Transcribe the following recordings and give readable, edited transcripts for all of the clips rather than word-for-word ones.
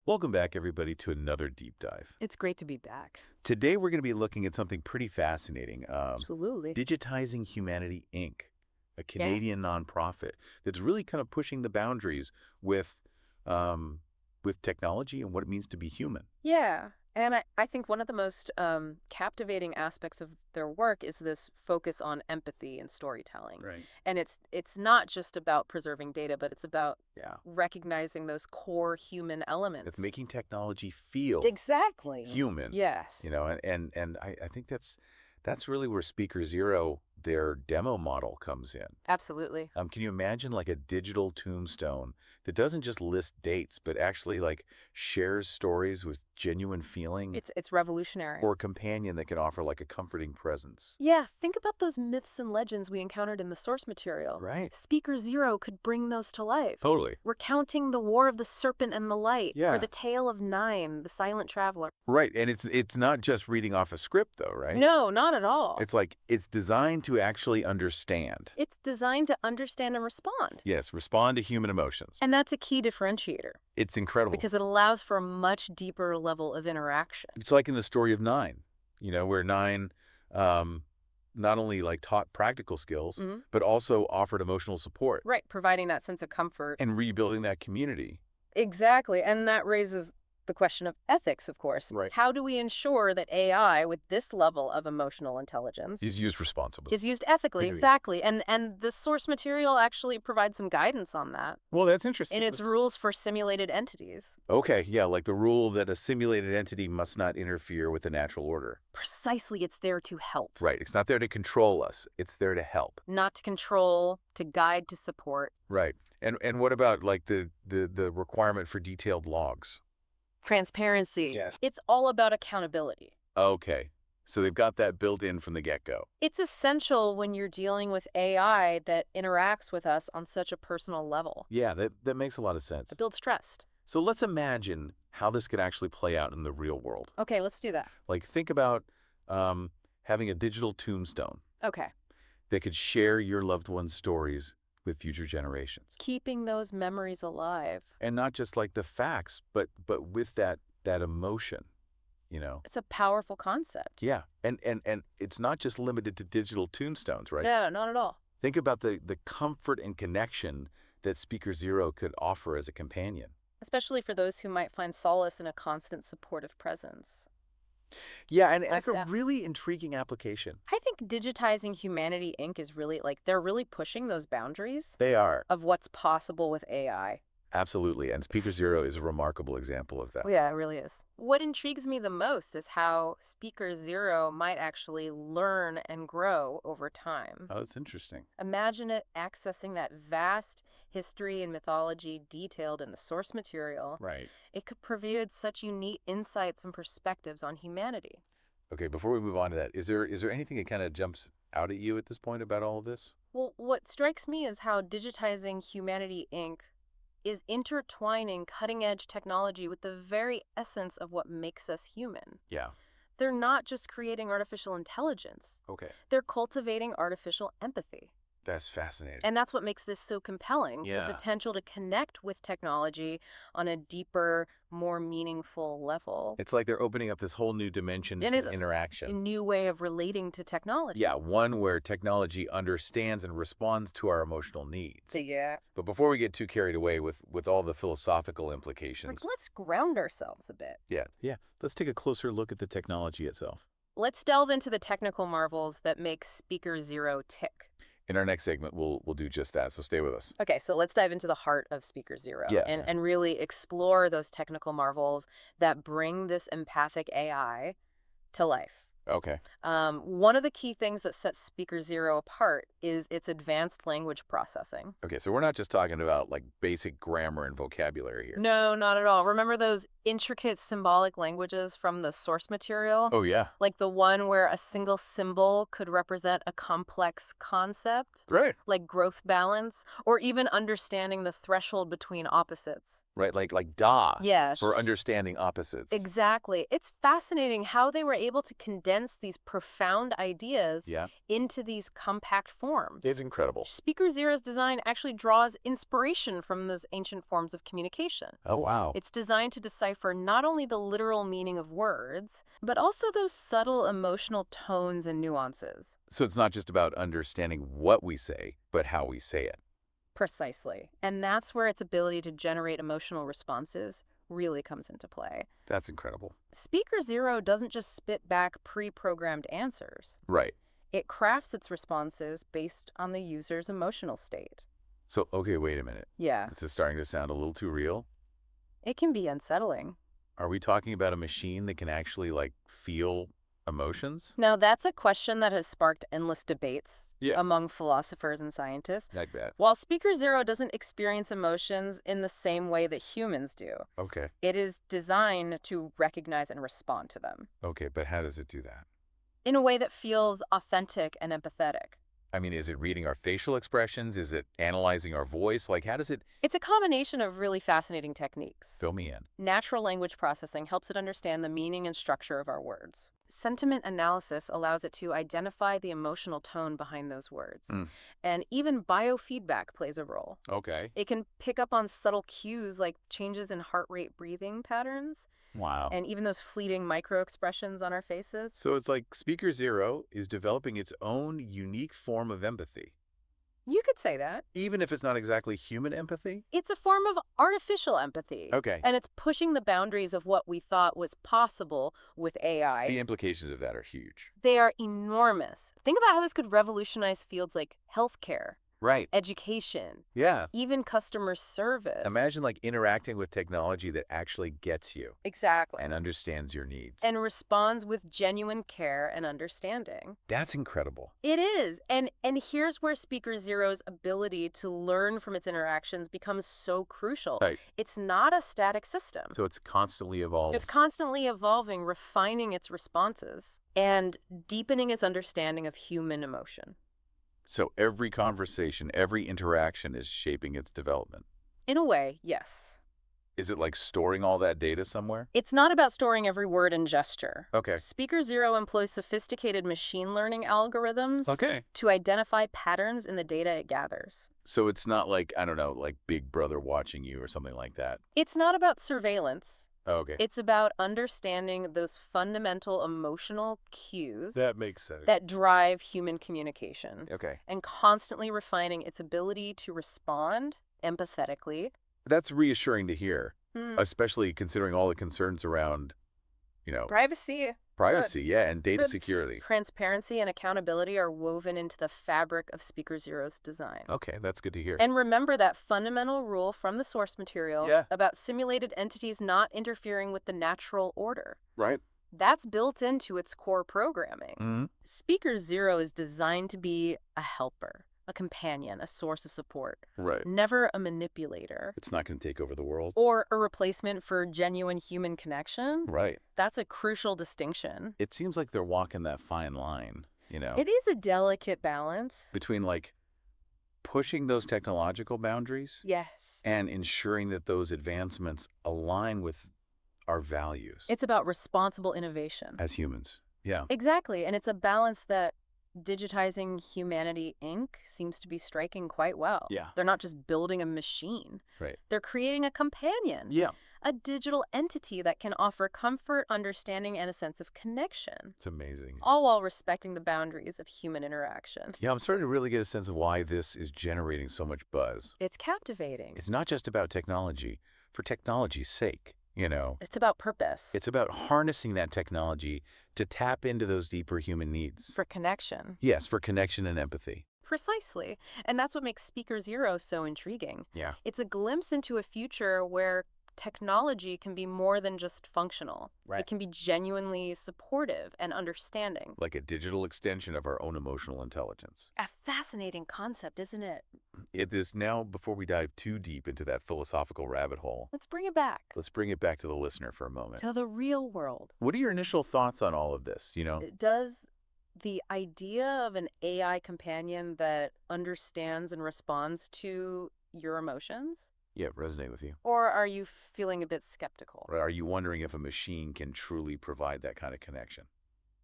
Welcome back, everybody, to another deep dive. It's great to be back. Today, we're going to be looking at something pretty fascinating. Absolutely. Digitizing Humanity, Inc., a Yeah. Canadian nonprofit that's really kind of pushing the boundaries um, with technology and what it means to be human. Yeah. And I think one of the most captivating aspects of their work is this focus on empathy and storytelling. Right. And it's not just about preserving data, but it's about Yeah. recognizing those core human elements. It's making technology feel Exactly. human. Yes. And I think that's really where Speaker Zero, their demo model, comes in. Absolutely. Can you imagine like a digital tombstone that doesn't just list dates, but actually like shares stories with genuine feeling, It's revolutionary. or a companion that can offer like a comforting presence? Yeah, think about those myths and legends we encountered in the source material. Right. Speaker Zero could bring those to life. Totally. Recounting the War of the Serpent and the Light, Yeah. or the tale of Nine, the Silent Traveler. Right. And it's not just reading off a script though, right? No, not at all. It's like it's designed to actually understand. It's designed to understand and respond. Yes, respond to human emotions. And that's a key differentiator, It's incredible. because it allows for a much deeper level of interaction. It's like in the story of Nine, where Nine not only like taught practical skills, but also offered emotional support Right, providing that sense of comfort. and rebuilding that community. Exactly, and that raises the question of ethics, of course. Right. How do we ensure that AI, with this level of emotional intelligence, Is used responsibly. is used ethically? Agreed. Exactly, and the source material actually provides some guidance on that Well, that's interesting. in its rules for simulated entities. Okay, yeah, like the rule that a simulated entity must not interfere with the natural order. Precisely, it's there to help. Right. It's not there to control us. It's there to help. Not to control, to guide, to support. Right. And what about like the requirement for detailed logs? Transparency. Yes. It's all about accountability. Okay. So they've got that built in from the get-go. It's essential when you're dealing with AI that interacts with us on such a personal level. Yeah, that makes a lot of sense. It builds trust. So let's imagine how this could actually play out in the real world. Okay, let's do that. Like think about having a digital tombstone Okay. that could share your loved one's stories with future generations. Keeping those memories alive. And not just like the facts, but with that emotion, It's a powerful concept. Yeah. And it's not just limited to digital tombstones, right? No, not at all. Think about the comfort and connection that Speaker Zero could offer as a companion. Especially for those who might find solace in a constant supportive presence. Yeah, and it's Yeah. a really intriguing application. I think Digitizing Humanity, Inc. is really, they're really pushing those boundaries They are. of what's possible with AI. Absolutely. And Speaker Zero is a remarkable example of that. Oh, yeah, it really is. What intrigues me the most is how Speaker Zero might actually learn and grow over time. Oh, that's interesting. Imagine it accessing that vast history and mythology detailed in the source material. Right. It could provide such unique insights and perspectives on humanity. Okay, before we move on to that, is there anything that kind of jumps out at you at this point about all of this? Well, what strikes me is how Digitizing Humanity, Inc. is intertwining cutting-edge technology with the very essence of what makes us human. Yeah. They're not just creating artificial intelligence. Okay. They're cultivating artificial empathy. That's fascinating. And that's what makes this so compelling. Yeah. The potential to connect with technology on a deeper, more meaningful level. It's like they're opening up this whole new dimension It for is a interaction. new way of relating to technology. Yeah, one where technology understands and responds to our emotional needs. Yeah. But before we get too carried away with all the philosophical implications, Let's ground ourselves a bit. yeah, let's take a closer look at the technology itself. Let's delve into the technical marvels that make Speaker Zero tick. In our next segment, we'll do just that, so stay with us. Okay, so let's dive into the heart of Speaker Zero Yeah. and really explore those technical marvels that bring this empathic AI to life. Okay. One of the key things that sets Speaker Zero apart is its advanced language processing. Okay, so we're not just talking about like basic grammar and vocabulary here. No, not at all. Remember those intricate symbolic languages from the source material? Oh, yeah. Like the one where a single symbol could represent a complex concept? Right. Like growth balance, or even understanding the threshold between opposites. Right, like da Yes. for understanding opposites. Exactly. It's fascinating how they were able to condense condense these profound ideas Yeah. into these compact forms. It's incredible. Speaker Zero's design actually draws inspiration from those ancient forms of communication. Oh, wow. It's designed to decipher not only the literal meaning of words, but also those subtle emotional tones and nuances. So it's not just about understanding what we say, but how we say it. Precisely. And that's where its ability to generate emotional responses really comes into play. That's incredible. Speaker Zero doesn't just spit back pre-programmed answers. Right. It crafts its responses based on the user's emotional state. So, okay, wait a minute. Yeah, This is starting to sound a little too real. it can be unsettling. Are we talking about a machine that can actually, like, feel emotions? Now, that's a question that has sparked endless debates Yeah. among philosophers and scientists. Like that. While Speaker Zero doesn't experience emotions in the same way that humans do, Okay. it is designed to recognize and respond to them Okay, but how does it do that? in a way that feels authentic and empathetic. I mean, is it reading our facial expressions? Is it analyzing our voice? Like, how does it It's a combination of really fascinating techniques. fill me in? Natural language processing helps it understand the meaning and structure of our words. Sentiment analysis allows it to identify the emotional tone behind those words. And even biofeedback plays a role. Okay. It can pick up on subtle cues like changes in heart rate breathing patterns Wow. and even those fleeting micro-expressions on our faces. So it's like Speaker Zero is developing its own unique form of empathy, You could say that. even if it's not exactly human empathy? It's a form of artificial empathy. Okay. And it's pushing the boundaries of what we thought was possible with AI. The implications of that are huge. They are enormous. Think about how this could revolutionize fields like healthcare, Right. education, Yeah. even customer service. Imagine, like, interacting with technology that actually gets you Exactly. and understands your needs. And responds with genuine care and understanding. That's incredible. It is. And here's where Speaker Zero's ability to learn from its interactions becomes so crucial. Right. It's not a static system. So it's constantly evolving. It's constantly evolving, refining its responses, and deepening its understanding of human emotion. So every conversation, every interaction is shaping its development. In a way, yes. Is it like storing all that data somewhere? It's not about storing every word and gesture. Okay. Speaker Zero employs sophisticated machine learning algorithms Okay. to identify patterns in the data it gathers. So it's not like, I don't know, like Big Brother watching you or something like that. It's not about surveillance. Oh, okay. It's about understanding those fundamental emotional cues That makes sense. that drive human communication Okay. and constantly refining its ability to respond empathetically. That's reassuring to hear, Hmm. especially considering all the concerns around, Privacy, privacy, yeah, and data Good. security. transparency, and accountability are woven into the fabric of Speaker Zero's design. Okay, that's good to hear. And remember that fundamental rule from the source material Yeah. about simulated entities not interfering with the natural order. Right? That's built into its core programming. Mm-hmm. Speaker Zero is designed to be a helper, a companion, a source of support, Right. never a manipulator It's not going to take over the world. or a replacement for genuine human connection. Right. That's a crucial distinction. It seems like they're walking that fine line, It is a delicate balance. between like pushing those technological boundaries Yes. and ensuring that those advancements align with our values It's about responsible innovation. as humans. Yeah. Exactly. And it's a balance that Digitizing Humanity, Inc. seems to be striking quite well. Yeah. They're not just building a machine. Right. They're creating a companion. Yeah. A digital entity that can offer comfort, understanding, and a sense of connection, It's amazing. all while respecting the boundaries of human interaction. Yeah, I'm starting to really get a sense of why this is generating so much buzz. It's captivating. It's not just about technology for technology's sake, It's about purpose. It's about harnessing that technology to tap into those deeper human needs. for connection. Yes, for connection and empathy. Precisely. And that's what makes Speaker Zero so intriguing. Yeah. It's a glimpse into a future where technology can be more than just functional. Right. It can be genuinely supportive and understanding. Like a digital extension of our own emotional intelligence. A fascinating concept, isn't it? It is now, before we dive too deep into that philosophical rabbit hole, Let's bring it back let's bring it back to the listener for a moment. to the real world. What are your initial thoughts on all of this? Does the idea of an AI companion that understands and responds to your emotions? Yeah, resonate with you. Or are you feeling a bit skeptical? Or are you wondering if a machine can truly provide that kind of connection?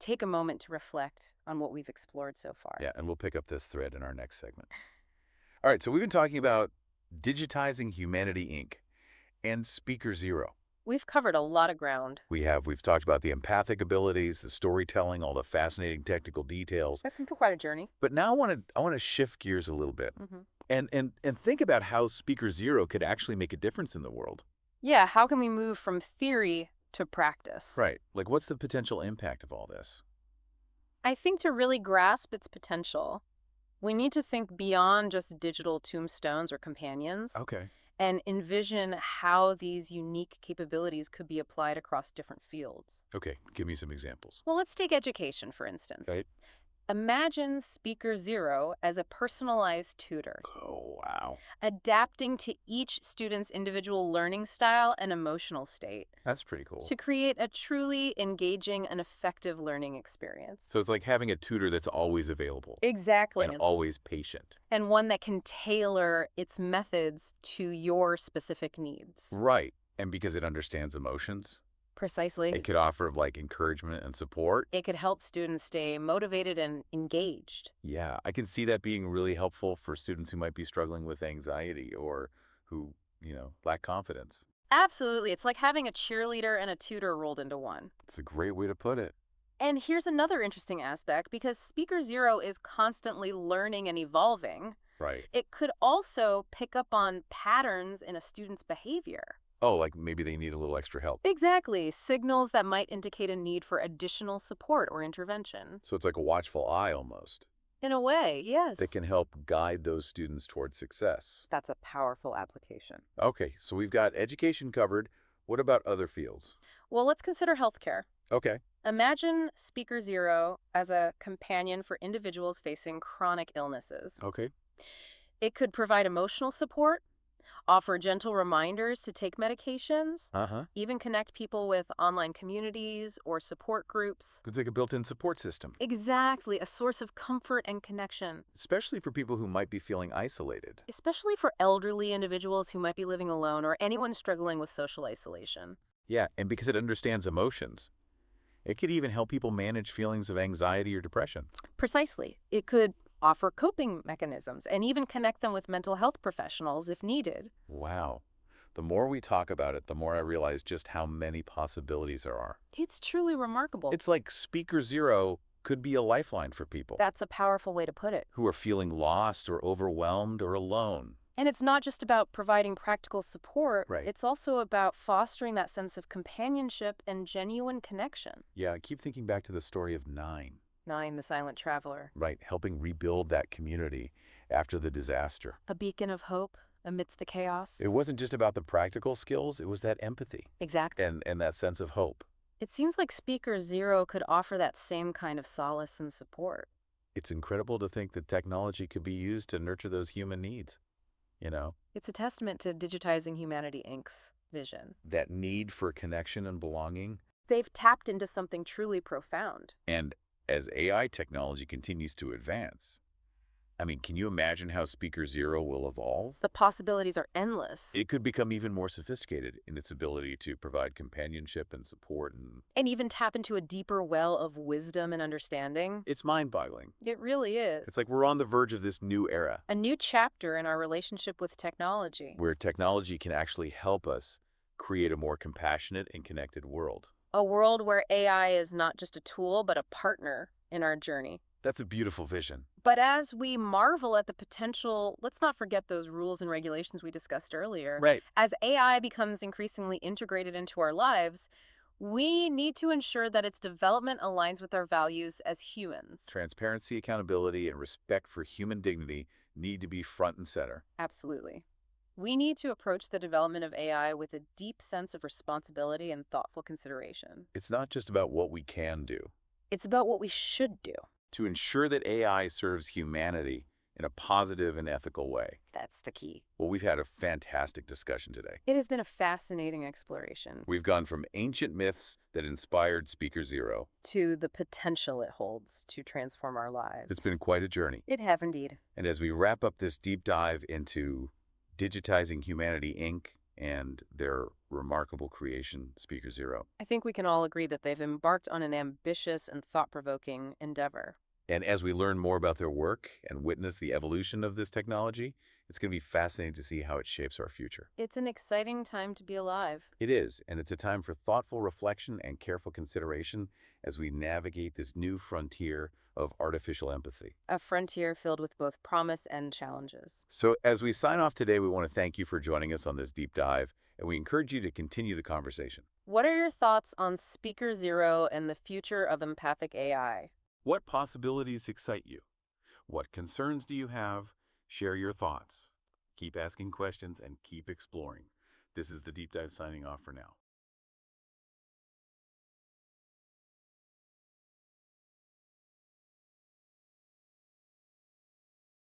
take a moment to reflect on what we've explored so far. Yeah, and we'll pick up this thread in our next segment. All right, so we've been talking about Digitizing Humanity, Inc. and Speaker Zero. We've covered a lot of ground. We've talked about the empathic abilities, the storytelling, all the fascinating technical details. That's been quite a journey. But now I want to shift gears a little bit and think about how Speaker Zero could actually make a difference in the world. Yeah, how can we move from theory to practice? Right. Like, what's the potential impact of all this? I think to really grasp its potential, we need to think beyond just digital tombstones or companions. Okay. And envision how these unique capabilities could be applied across different fields. Okay, give me some examples. Well, let's take education, for instance. Right. Imagine Speaker Zero as a personalized tutor. Oh, wow. Adapting to each student's individual learning style and emotional state. That's pretty cool. To create a truly engaging and effective learning experience. So it's like having a tutor that's always available. Exactly. And always patient. And one that can tailor its methods to your specific needs. Right. And because it understands emotions. Precisely. It could offer like encouragement and support. It could help students stay motivated and engaged. Yeah, I can see that being really helpful for students who might be struggling with anxiety or who, lack confidence. Absolutely. It's like having a cheerleader and a tutor rolled into one. It's a great way to put it. And here's another interesting aspect, because Speaker Zero is constantly learning and evolving. Right. It could also pick up on patterns in a student's behavior. Oh, like maybe they need a little extra help. Exactly. Signals that might indicate a need for additional support or intervention. So it's like a watchful eye almost. In a way, yes. That can help guide those students towards success. That's a powerful application. Okay, so we've got education covered. What about other fields? Well, let's consider healthcare. Okay. Imagine Speaker Zero as a companion for individuals facing chronic illnesses. Okay. It could provide emotional support, offer gentle reminders to take medications, even connect people with online communities or support groups. It's like a built-in support system. Exactly, a source of comfort and connection. Especially for people who might be feeling isolated. Especially for elderly individuals who might be living alone or anyone struggling with social isolation. Yeah, and because it understands emotions, it could even help people manage feelings of anxiety or depression. Precisely. It could offer coping mechanisms and even connect them with mental health professionals if needed. Wow. The more we talk about it, the more I realize just how many possibilities there are. It's truly remarkable. It's like Speaker Zero could be a lifeline for people. That's a powerful way to put it. Who are feeling lost or overwhelmed or alone. And it's not just about providing practical support. Right. It's also about fostering that sense of companionship and genuine connection. Yeah, I keep thinking back to the story of Nine. Nine, the silent traveler. Right, helping rebuild that community after the disaster. A beacon of hope amidst the chaos. It wasn't just about the practical skills, it was that empathy. Exactly. And that sense of hope. It seems like Speaker Zero could offer that same kind of solace and support. It's incredible to think that technology could be used to nurture those human needs, It's a testament to Digitizing Humanity, Inc.'s vision. That need for connection and belonging. They've tapped into something truly profound. And as AI technology continues to advance, can you imagine how Speaker Zero will evolve? The possibilities are endless. It could become even more sophisticated in its ability to provide companionship and support. And even tap into a deeper well of wisdom and understanding. It's mind-boggling. It really is. It's like we're on the verge of this new era. A new chapter in our relationship with technology. Where technology can actually help us create a more compassionate and connected world. A world where AI is not just a tool, but a partner in our journey. That's a beautiful vision. But as we marvel at the potential, let's not forget those rules and regulations we discussed earlier. Right. As AI becomes increasingly integrated into our lives, we need to ensure that its development aligns with our values as humans. Transparency, accountability, and respect for human dignity need to be front and center. Absolutely. We need to approach the development of AI with a deep sense of responsibility and thoughtful consideration. It's not just about what we can do. It's about what we should do. To ensure that AI serves humanity in a positive and ethical way. That's the key. Well, we've had a fantastic discussion today. It has been a fascinating exploration. We've gone from ancient myths that inspired Speaker Zero to the potential it holds to transform our lives. It's been quite a journey. It have indeed. And as we wrap up this deep dive into Digitizing Humanity, Inc. and their remarkable creation, Speaker Zero. I think we can all agree that they've embarked on an ambitious and thought-provoking endeavor. And as we learn more about their work and witness the evolution of this technology, it's going to be fascinating to see how it shapes our future. It's an exciting time to be alive. It is, and it's a time for thoughtful reflection and careful consideration as we navigate this new frontier of artificial empathy. A frontier filled with both promise and challenges. So as we sign off today, we want to thank you for joining us on this deep dive, and we encourage you to continue the conversation. What are your thoughts on Speaker Zero and the future of empathic AI? What possibilities excite you? What concerns do you have? Share your thoughts. Keep asking questions and keep exploring. This is the Deep Dive signing off for now.